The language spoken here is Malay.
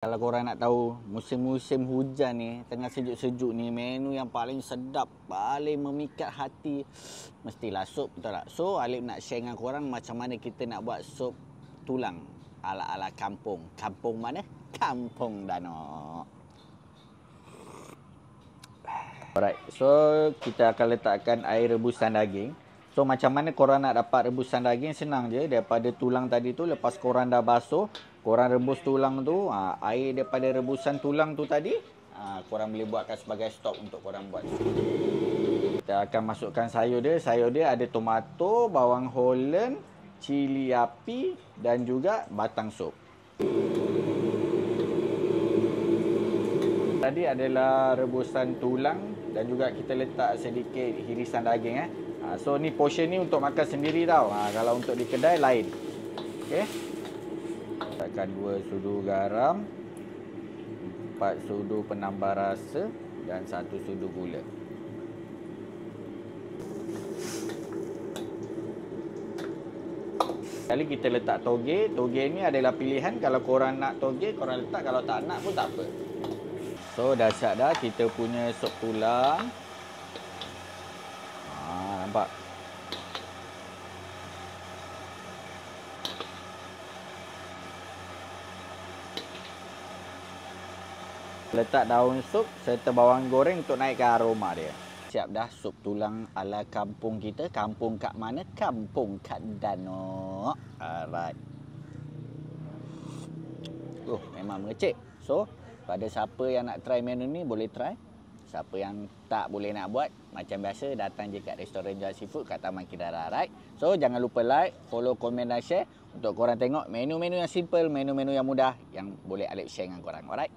Kalau korang nak tahu, musim-musim hujan ni, tengah sejuk-sejuk ni, menu yang paling sedap, paling memikat hati, mestilah sup, betul tak? So, Alif nak share dengan korang macam mana kita nak buat sup tulang ala-ala kampung. Kampung mana? Kampung Danok. Alright, so kita akan letakkan air rebusan daging. So macam mana korang nak dapat rebusan daging? Senang je, daripada tulang tadi tu, lepas korang dah basuh, korang rebus tulang tu, air daripada rebusan tulang tu tadi, korang boleh buatkan sebagai stok untuk korang buat. Kita akan masukkan sayur dia. Sayur dia ada tomato, bawang holland, cili api dan juga batang sup. Tadi adalah rebusan tulang dan juga kita letak sedikit irisan daging. So ni portion ni untuk makan sendiri tau. Kalau untuk di kedai lain. Okey. Letakkan 2 sudu garam, 4 sudu penambah rasa dan 1 sudu gula. Kali kita letak toge. Toge ni adalah pilihan. Kalau korang nak toge, korang letak. Kalau tak nak pun tak apa. So dah siap dah kita punya sup tulang. Nampak? Letak daun sup serta bawang goreng untuk naikkan aroma dia. Siap dah sup tulang ala kampung kita. Kampung kat mana? Kampung kat Danok. Alright. Memang mengecek. So, pada siapa yang nak try menu ni, boleh try. Siapa yang tak boleh nak buat, macam biasa, datang je kat restoran Jual Seafood kat Taman Kidara. Right? So, jangan lupa like, follow, komen dan share untuk korang tengok menu-menu yang simple, menu-menu yang mudah yang boleh Alif share dengan korang. Alright?